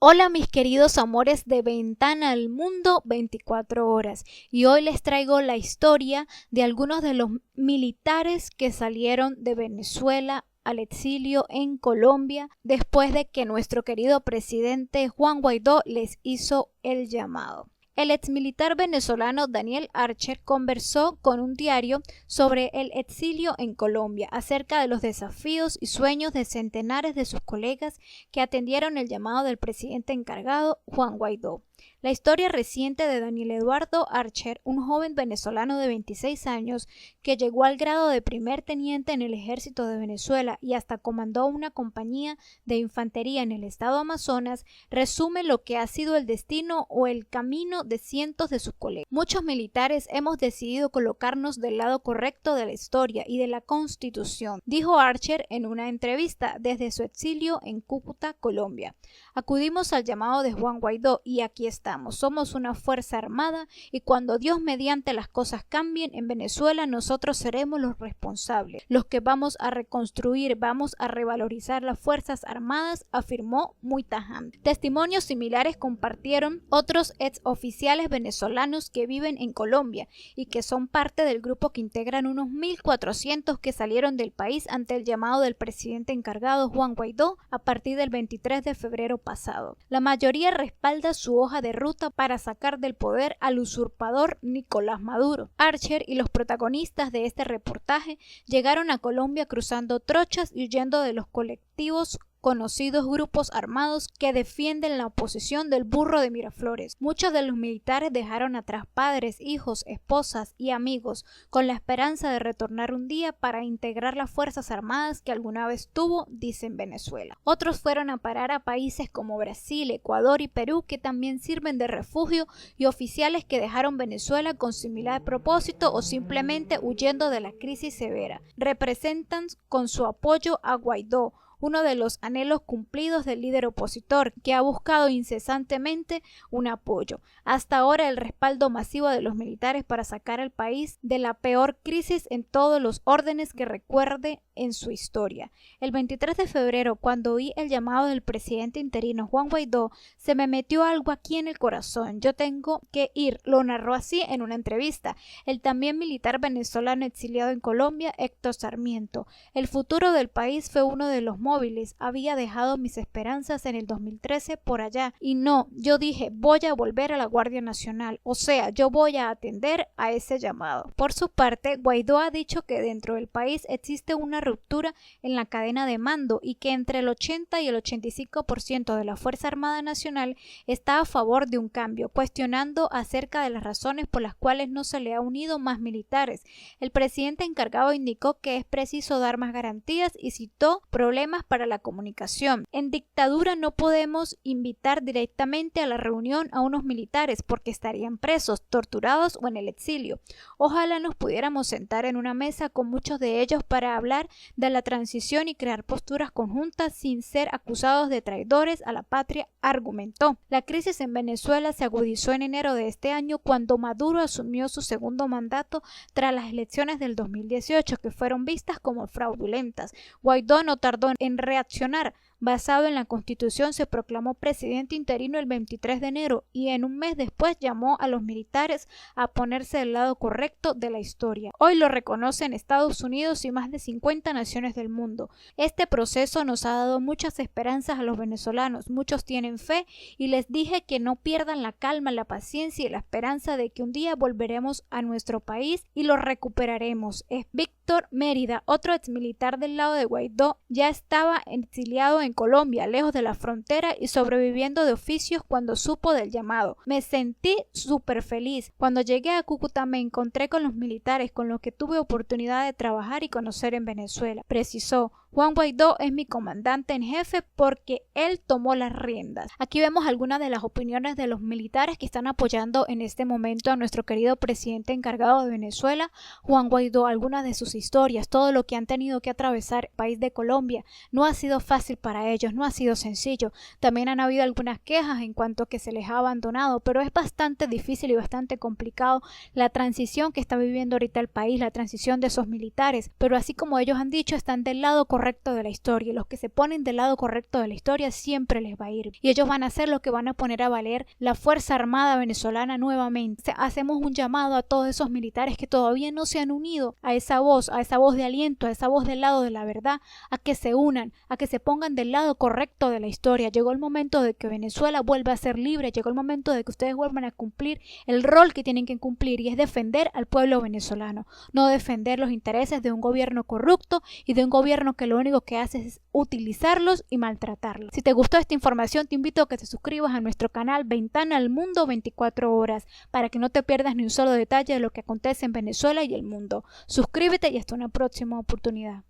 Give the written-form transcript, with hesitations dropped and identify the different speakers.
Speaker 1: Hola mis queridos amores de Ventana al Mundo 24 horas y hoy les traigo la historia de algunos de los militares que salieron de Venezuela al exilio en Colombia después de que nuestro querido presidente Juan Guaidó les hizo el llamado. El exmilitar venezolano Daniel Archer conversó con un diario sobre el exilio en Colombia, acerca de los desafíos y sueños de centenares de sus colegas que atendieron el llamado del presidente encargado, Juan Guaidó. La historia reciente de Daniel Eduardo Archer, un joven venezolano de 26 años que llegó al grado de primer teniente en el ejército de Venezuela y hasta comandó una compañía de infantería en el estado Amazonas, resume lo que ha sido el destino o el camino de cientos de sus colegas. Muchos militares hemos decidido colocarnos del lado correcto de la historia y de la Constitución, dijo Archer en una entrevista desde su exilio en Cúcuta, Colombia. Acudimos al llamado de Juan Guaidó y aquí estamos. Somos una fuerza armada y cuando Dios mediante las cosas cambien en Venezuela, nosotros seremos los responsables, los que vamos a reconstruir, vamos a revalorizar las fuerzas armadas, afirmó muy tajante. Testimonios similares compartieron otros exoficiales venezolanos que viven en Colombia y que son parte del grupo que integran unos 1.400 que salieron del país ante el llamado del presidente encargado Juan Guaidó a partir del 23 de febrero pasado. La mayoría respalda su hoja de ruta para sacar del poder al usurpador Nicolás Maduro. Archer y los protagonistas de este reportaje llegaron a Colombia cruzando trochas y huyendo de los colectivos conocidos grupos armados que defienden la oposición del burro de Miraflores. Muchos de los militares dejaron atrás padres, hijos, esposas y amigos con la esperanza de retornar un día para integrar las fuerzas armadas que alguna vez tuvo, dicen Venezuela. Otros fueron a parar a países como Brasil, Ecuador y Perú que también sirven de refugio y oficiales que dejaron Venezuela con similar propósito o simplemente huyendo de la crisis severa. Representan con su apoyo a Guaidó, uno de los anhelos cumplidos del líder opositor, que ha buscado incesantemente un apoyo. Hasta ahora el respaldo masivo de los militares para sacar al país de la peor crisis en todos los órdenes que recuerde en su historia. El 23 de febrero, cuando oí el llamado del presidente interino Juan Guaidó, se me metió algo aquí en el corazón. Yo tengo que ir, lo narró así en una entrevista el también militar venezolano exiliado en Colombia, Héctor Sarmiento. El futuro del país fue uno de los móviles. Había dejado mis esperanzas en el 2013 por allá y no, yo dije voy a volver a la Guardia Nacional, o sea, yo voy a atender a ese llamado. Por su parte, Guaidó ha dicho que dentro del país existe una ruptura en la cadena de mando y que entre el 80 y el 85% de la Fuerza Armada Nacional está a favor de un cambio, cuestionando acerca de las razones por las cuales no se le ha unido más militares. El presidente encargado indicó que es preciso dar más garantías y citó problemas para la comunicación. En dictadura no podemos invitar directamente a la reunión a unos militares porque estarían presos, torturados o en el exilio. Ojalá nos pudiéramos sentar en una mesa con muchos de ellos para hablar de la transición y crear posturas conjuntas sin ser acusados de traidores a la patria, argumentó. La crisis en Venezuela se agudizó en enero de este año cuando Maduro asumió su segundo mandato tras las elecciones del 2018 que fueron vistas como fraudulentas. Guaidó no tardó en reaccionar. Basado en la Constitución, se proclamó presidente interino el 23 de enero y en un mes después llamó a los militares a ponerse del lado correcto de la historia. Hoy lo reconocen Estados Unidos y más de 50 naciones del mundo. Este proceso nos ha dado muchas esperanzas a los venezolanos. Muchos tienen fe y les dije que no pierdan la calma, la paciencia y la esperanza de que un día volveremos a nuestro país y lo recuperaremos. Es Víctor Mérida, otro exmilitar del lado de Guaidó, ya estaba exiliado en Colombia, lejos de la frontera y sobreviviendo de oficios cuando supo del llamado. Me sentí súper feliz. Cuando llegué a Cúcuta me encontré con los militares con los que tuve oportunidad de trabajar y conocer en Venezuela, precisó. Juan Guaidó es mi comandante en jefe porque él tomó las riendas. Aquí vemos algunas de las opiniones de los militares que están apoyando en este momento a nuestro querido presidente encargado de Venezuela, Juan Guaidó, algunas de sus historias, todo lo que han tenido que atravesar el país de Colombia. No ha sido fácil para ellos, no ha sido sencillo. También han habido algunas quejas en cuanto a que se les ha abandonado, pero es bastante difícil y bastante complicado la transición que está viviendo ahorita el país, la transición de esos militares. Pero así como ellos han dicho, están del lado correcto correcto de la historia. Los que se ponen del lado correcto de la historia siempre les va a ir. Y ellos van a hacer lo que van a poner a valer la Fuerza Armada venezolana nuevamente. Hacemos un llamado a todos esos militares que todavía no se han unido a esa voz de aliento, a esa voz del lado de la verdad, a que se unan, a que se pongan del lado correcto de la historia. Llegó el momento de que Venezuela vuelva a ser libre, llegó el momento de que ustedes vuelvan a cumplir el rol que tienen que cumplir, y es defender al pueblo venezolano, no defender los intereses de un gobierno corrupto y de un gobierno que lo único que hace es utilizarlos y maltratarlos. Si te gustó esta información, te invito a que te suscribas a nuestro canal Ventana al Mundo 24 horas para que no te pierdas ni un solo detalle de lo que acontece en Venezuela y el mundo. Suscríbete y hasta una próxima oportunidad.